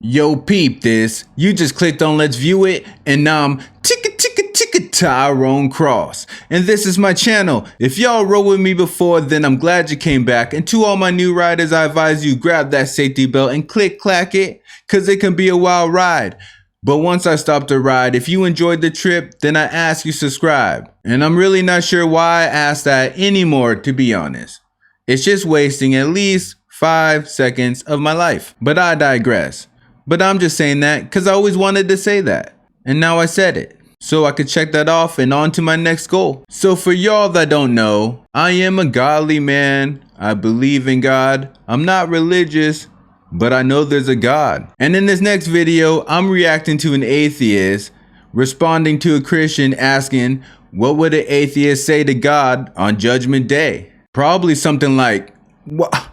Yo, peep this. You just clicked on Let's View It, and now I'm Tyrone Cross. And this is my channel. If y'all rode with me before, then I'm glad you came back. And to all my new riders, I advise you grab that safety belt and clack it, cause it can be a wild ride. But once I stop the ride, if you enjoyed the trip, then I ask you subscribe. And I'm really not sure why I ask that anymore, to be honest. It's just wasting at least 5 seconds of my life. But I digress. But I'm just saying that because I always wanted to say that. And now I said it. So I could check that off and on to my next goal. So for y'all that don't know, I am a godly man. I believe in God. I'm not religious, but I know there's a God. And in this next video, I'm reacting to an atheist responding to a Christian asking, what would an atheist say to God on Judgment Day? Probably something like, what?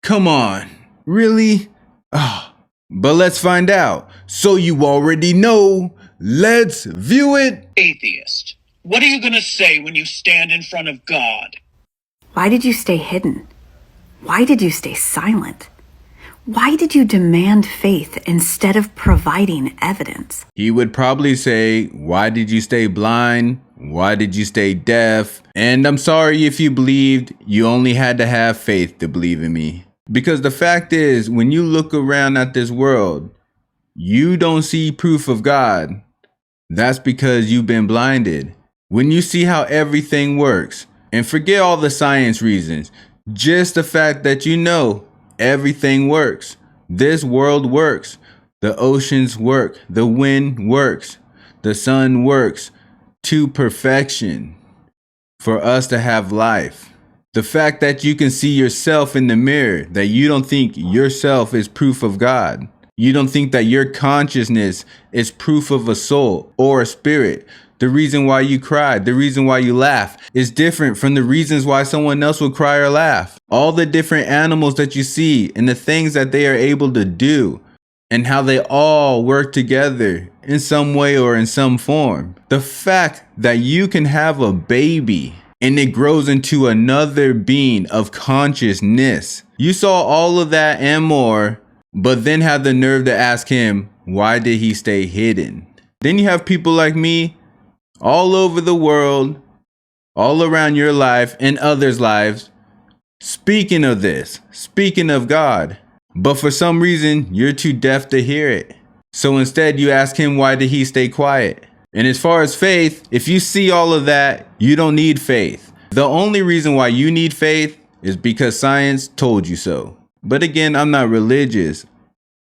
Come on, really? But let's find out. So you already know, let's view it. Atheist, what are you gonna say when you stand in front of God? Why did you stay hidden? Why did you stay silent? Why did you demand faith instead of providing evidence? He would probably say, why did you stay blind? Why did you stay deaf? And I'm sorry if you believed, you only had to have faith to believe in me. Because the fact is, when you look around at this world, you don't see proof of God. That's because you've been blinded. When you see how everything works, and forget all the science reasons, just the fact that you know everything works. This world works. The oceans work. The wind works. The sun works to perfection for us to have life. The fact that you can see yourself in the mirror, that you don't think yourself is proof of God. You don't think that your consciousness is proof of a soul or a spirit. The reason why you cry, the reason why you laugh is different from the reasons why someone else would cry or laugh. All the different animals that you see and the things that they are able to do and how they all work together in some way or in some form. The fact that you can have a baby and it grows into another being of consciousness. You saw all of that and more, but then had the nerve to ask him, why did he stay hidden? Then you have people like me all over the world, all around your life and others' lives, speaking of this, speaking of God. But for some reason, you're too deaf to hear it. So instead, you ask him, why did he stay quiet? And as far as faith, if you see all of that, you don't need faith. The only reason why you need faith is because science told you so. But again, I'm not religious.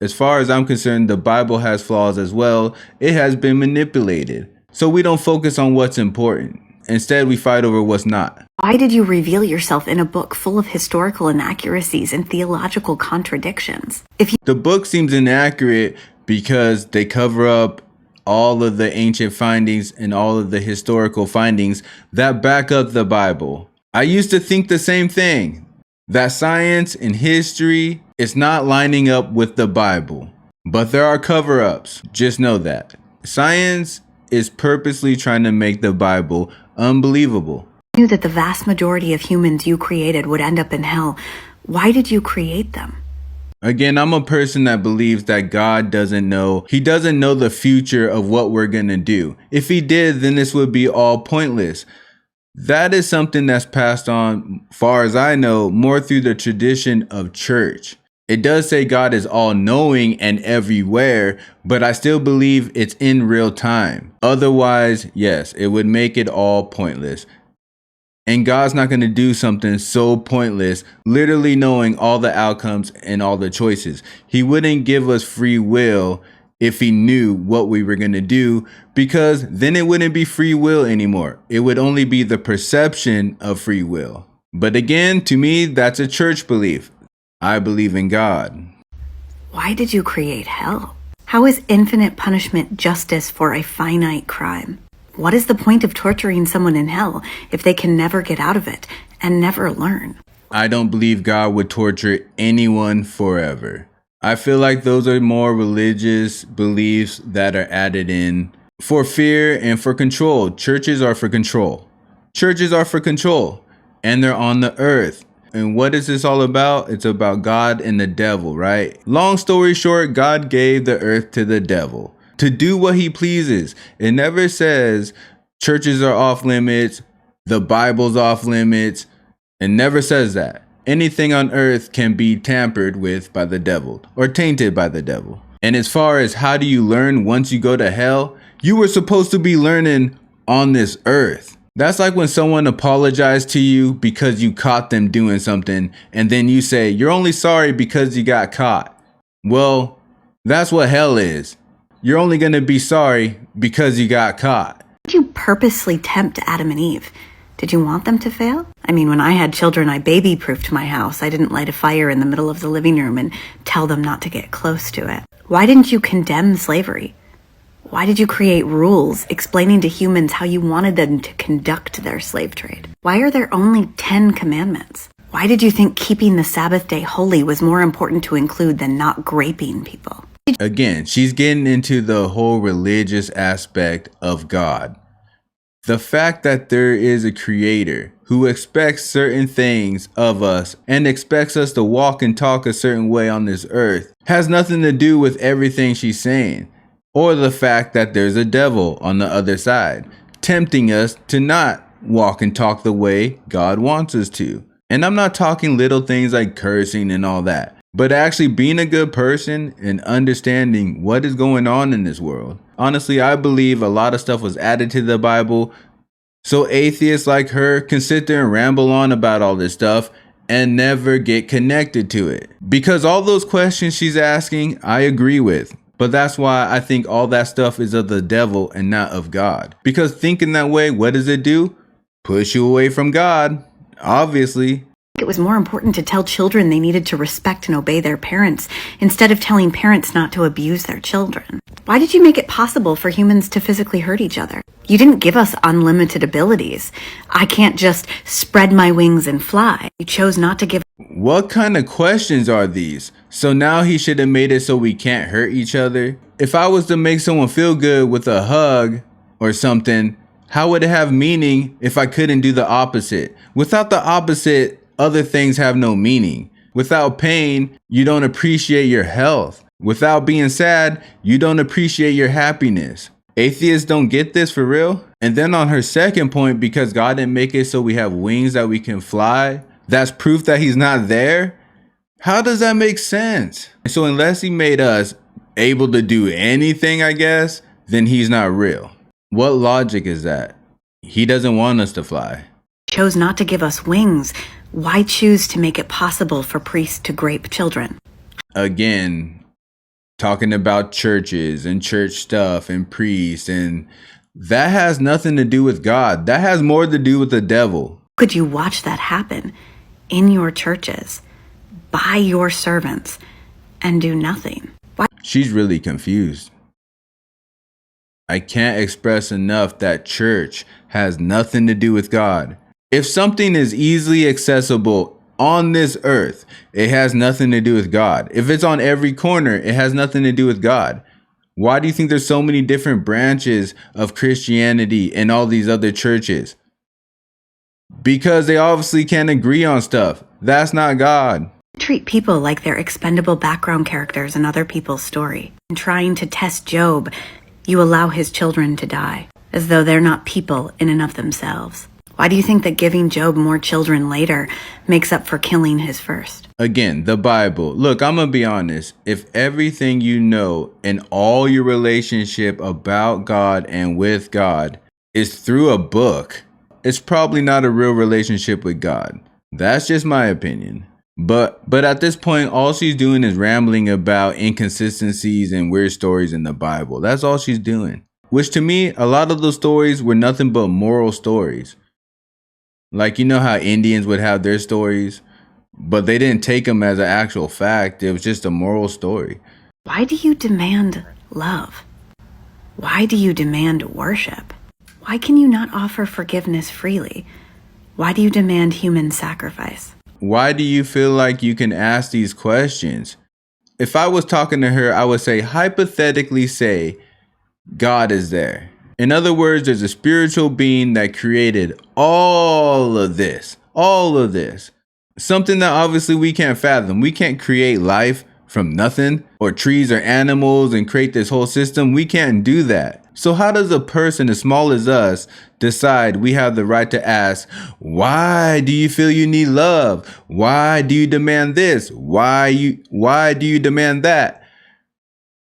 As far as I'm concerned, the Bible has flaws as well. It has been manipulated. So we don't focus on what's important. Instead, we fight over what's not. Why did you reveal yourself in a book full of historical inaccuracies and theological contradictions? The book seems inaccurate because they cover up all of the ancient findings and all of the historical findings that back up the Bible. I used to think the same thing, that science and history is not lining up with the Bible. But there are cover-ups, just know that. Science is purposely trying to make the Bible unbelievable. You knew that the vast majority of humans you created would end up in hell. Why did you create them? Again, I'm a person that believes that God doesn't know. He doesn't know the future of what we're going to do. If he did, then this would be all pointless. That is something that's passed on, far as I know, more through the tradition of church. It does say God is all knowing and everywhere, but I still believe it's in real time. Otherwise, yes, it would make it all pointless. And God's not going to do something so pointless, literally knowing all the outcomes and all the choices. He wouldn't give us free will if he knew what we were going to do, because then it wouldn't be free will anymore. It would only be the perception of free will. But again, to me, that's a church belief. I believe in God. Why did you create hell? How is infinite punishment justice for a finite crime? What is the point of torturing someone in hell if they can never get out of it and never learn? I don't believe God would torture anyone forever. I feel like those are more religious beliefs that are added in for fear and for control. Churches are for control. Churches are for control. and they're on the earth. And what is this all about? It's about God and the devil, right? Long story short, God gave the earth to the devil to do what he pleases. It never says churches are off limits, the Bible's off limits. It never says that. Anything on earth can be tampered with by the devil or tainted by the devil. And as far as how do you learn once you go to hell, you were supposed to be learning on this earth. That's like when someone apologized to you because you caught them doing something, and then you say you're only sorry because you got caught. Well, that's what hell is. You're only going to be sorry because you got caught. Did you purposely tempt Adam and Eve? Did you want them to fail? I mean, when I had children, I baby-proofed my house. I didn't light a fire in the middle of the living room and tell them not to get close to it. Why didn't you condemn slavery? Why did you create rules explaining to humans how you wanted them to conduct their slave trade? Why are there only 10 commandments? Why did you think keeping the Sabbath day holy was more important to include than not graping people? Again, she's getting into the whole religious aspect of God. The fact that there is a creator who expects certain things of us and expects us to walk and talk a certain way on this earth has nothing to do with everything she's saying, or the fact that there's a devil on the other side tempting us to not walk and talk the way God wants us to. And I'm not talking little things like cursing and all that, but actually being a good person and understanding what is going on in this world. Honestly, I believe a lot of stuff was added to the Bible so atheists like her can sit there and ramble on about all this stuff and never get connected to it. Because all those questions she's asking, I agree with. But that's why I think all that stuff is of the devil and not of God. Because thinking that way, what does it do? Push you away from God, obviously. It was more important to tell children they needed to respect and obey their parents instead of telling parents not to abuse their children. Why did you make it possible for humans to physically hurt each other? You didn't give us unlimited abilities. I can't just spread my wings and fly. You chose not to give. What kind of questions are these? So now he should have made it so we can't hurt each other? If I was to make someone feel good with a hug or something, how would it have meaning if I couldn't do the opposite? Without the opposite, other things have no meaning. Without pain, you don't appreciate your health. Without being sad, you don't appreciate your happiness. Atheists don't get this for real. And then on her second point, because God didn't make it so we have wings that we can fly, that's proof that he's not there. How does that make sense? So unless he made us able to do anything, I guess, then he's not real. What logic is that? He doesn't want us to fly. Chose not to give us wings. Why choose to make it possible for priests to grape children? Again, talking about churches and church stuff and priests, and that has nothing to do with God. That has more to do with the devil. Could you watch that happen in your churches, by your servants, and do nothing? Why? She's really confused. I can't express enough that church has nothing to do with God. If something is easily accessible on this earth, it has nothing to do with God. If it's on every corner, it has nothing to do with God. Why do you think there's so many different branches of Christianity and all these other churches? Because they obviously can't agree on stuff. That's not God. Treat people like they're expendable background characters in other people's story. In trying to test Job, you allow his children to die, as though they're not people in and of themselves. Why do you think that giving Job more children later makes up for killing his first? Again, the Bible. Look, I'm going to be honest. If everything you know and all your relationship about God and with God is through a book, it's probably not a real relationship with God. That's just my opinion. But at this point, all she's doing is rambling about inconsistencies and weird stories in the Bible. That's all she's doing. Which to me, a lot of those stories were nothing but moral stories. Like, you know how Indians would have their stories, but they didn't take them as an actual fact. It was just a moral story. Why do you demand love? Why do you demand worship? Why can you not offer forgiveness freely? Why do you demand human sacrifice? Why do you feel like you can ask these questions? If I was talking to her, I would say, hypothetically say, God is there. In other words, there's a spiritual being that created all of this, All of this. Something that obviously we can't fathom. We can't create life from nothing, or trees or animals, and create this whole system. We can't do that. So how does a person as small as us decide we have the right to ask, why do you feel you need love? Why do you demand this? Why do you demand that?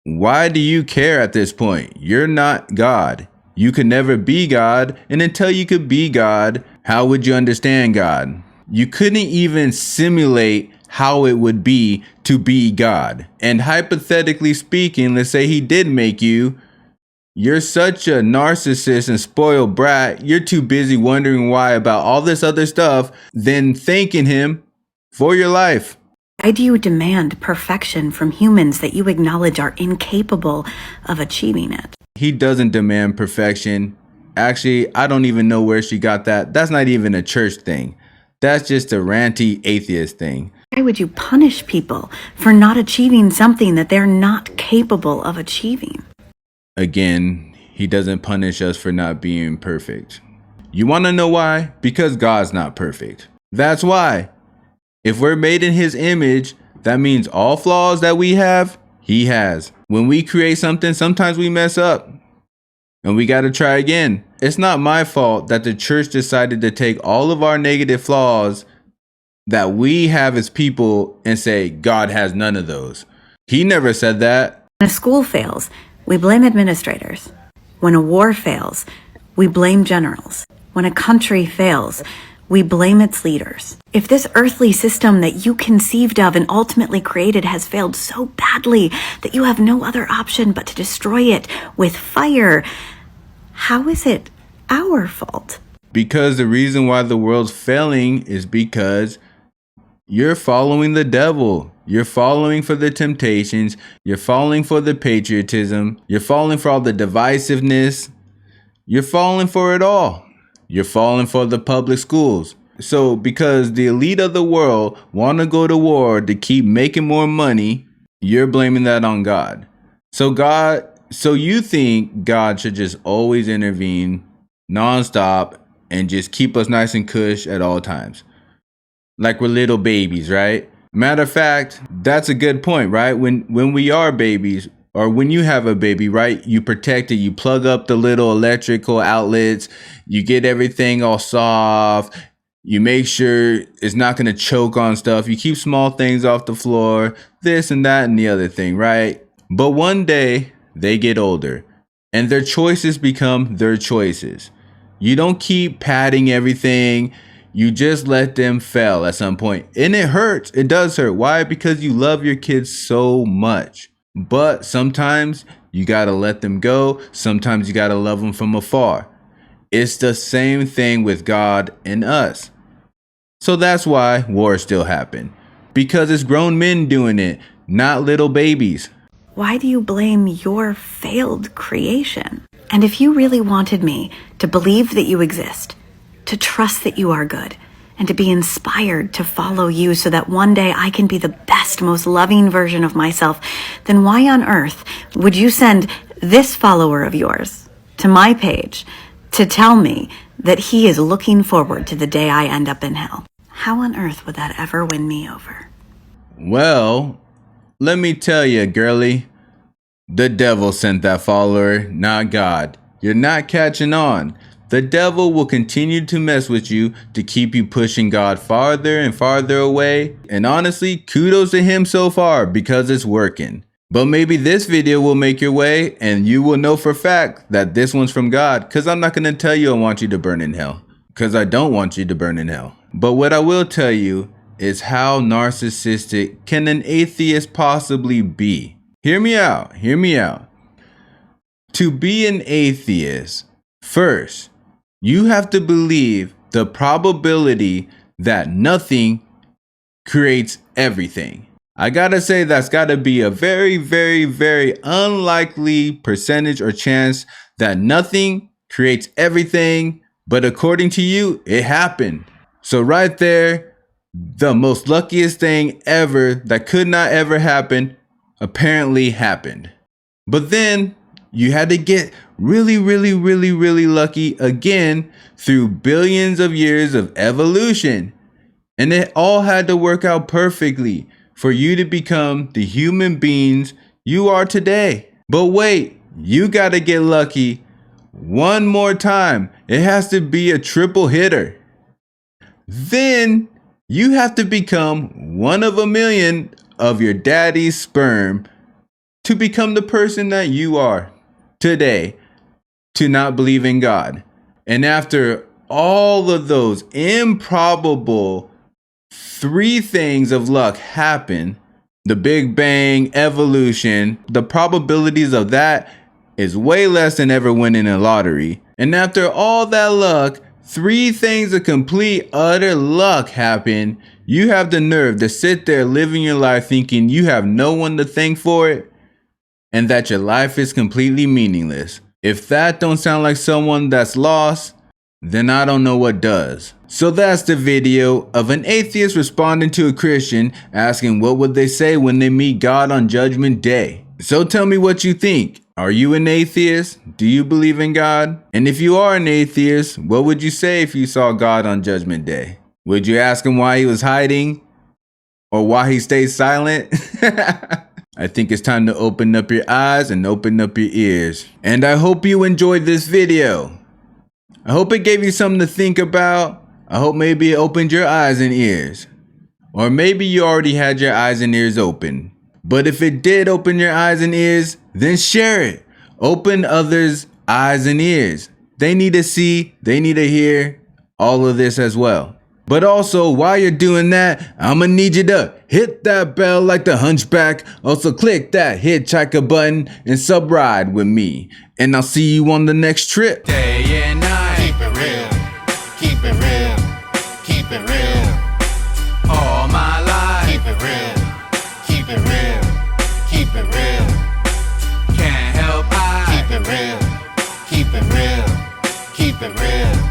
Why do you care at this point? You're not God. You could never be God. And until you could be God, how would you understand God? You couldn't even simulate how it would be to be God. And hypothetically speaking, let's say he did make you. You're such a narcissist and spoiled brat. You're too busy wondering why about all this other stuff than thanking him for your life. Why do you demand perfection from humans that you acknowledge are incapable of achieving it? He doesn't demand perfection. Actually, I don't even know where she got that. That's not even a church thing. That's just a ranty atheist thing. Why would you punish people for not achieving something that they're not capable of achieving? Again, he doesn't punish us for not being perfect. You want to know why? Because God's not perfect. That's why. If we're made in his image, that means all flaws that we have, he has. When we create something, sometimes we mess up and we got to try again. It's not my fault that the church decided to take all of our negative flaws that we have as people and say, God has none of those. He never said that. When a school fails, we blame administrators. When a war fails, we blame generals. When a country fails, we blame its leaders. If this earthly system that you conceived of and ultimately created has failed so badly that you have no other option but to destroy it with fire, how is it our fault? Because the reason why the world's failing is because you're following the devil. You're following for the temptations. You're falling for the patriotism. You're falling for all the divisiveness. You're falling for it all. You're falling for the public schools. So because the elite of the world want to go to war to keep making more money, you're blaming that on God. So you think God should just always intervene nonstop and just keep us nice and cush at all times. Like we're little babies, right? Matter of fact, that's a good point, right? When we are babies, or when you have a baby, right? You protect it. You plug up the little electrical outlets. You get everything all soft. You make sure it's not going to choke on stuff. You keep small things off the floor, this and that and the other thing, right? But one day they get older and their choices become their choices. You don't keep patting everything. You just let them fail at some point. And it hurts. It does hurt. Why? Because you love your kids so much. But sometimes you got to let them go. Sometimes you got to love them from afar. It's the same thing with God and us. So that's why wars still happen. Because it's grown men doing it, not little babies. Why do you blame your failed creation? And if you really wanted me to believe that you exist, to trust that you are good, and to be inspired to follow you so that one day I can be the best, most loving version of myself, then why on earth would you send this follower of yours to my page to tell me that he is looking forward to the day I end up in hell? How on earth would that ever win me over? Well, let me tell you, girlie, the devil sent that follower, not God. You're not catching on. The devil will continue to mess with you to keep you pushing God farther and farther away. And honestly, kudos to him so far because it's working. But maybe this video will make your way and you will know for a fact that this one's from God, because I'm not going to tell you I want you to burn in hell, because I don't want you to burn in hell. But what I will tell you is how narcissistic can an atheist possibly be? Hear me out. Hear me out. To be an atheist, first, you have to believe the probability that nothing creates everything. I gotta say that's gotta be a very, very, very unlikely percentage or chance that nothing creates everything. But according to you, it happened. So right there, the most luckiest thing ever that could not ever happen apparently happened. But then you had to get really, really lucky again through billions of years of evolution. And it all had to work out perfectly for you to become the human beings you are today. But wait, you gotta get lucky one more time. It has to be a triple hitter. Then you have to become one of a million of your daddy's sperm to become the person that you are today, to not believe in God. And after all of those improbable 3 things of luck happen, the Big Bang, evolution, the probabilities of that is way less than ever winning a lottery. And after all that luck, 3 things of complete utter luck happen, you have the nerve to sit there living your life thinking you have no one to thank for it and that your life is completely meaningless. If that don't sound like someone that's lost, then I don't know what does. So that's the video of an atheist responding to a Christian asking what would they say when they meet God on Judgment Day. So tell me what you think. Are you an atheist? Do you believe in God? And if you are an atheist, what would you say if you saw God on Judgment Day? Would you ask him why he was hiding? Or why he stayed silent? I think it's time to open up your eyes and open up your ears. And I hope you enjoyed this video. I hope it gave you something to think about. I hope maybe it opened your eyes and ears. Or maybe you already had your eyes and ears open. But if it did open your eyes and ears, then share it. Open others' eyes and ears. They need to see, they need to hear all of this as well. But also, while you're doing that, I'm gonna need you to hit that bell like the hunchback. Also click that hitchhiker button and sub ride with me. And I'll see you on the next trip. Day and night. Keep it real, keep it real, keep it real. All my life. Keep it real, keep it real, keep it real. Can't help Keep it real, keep it real, keep it real.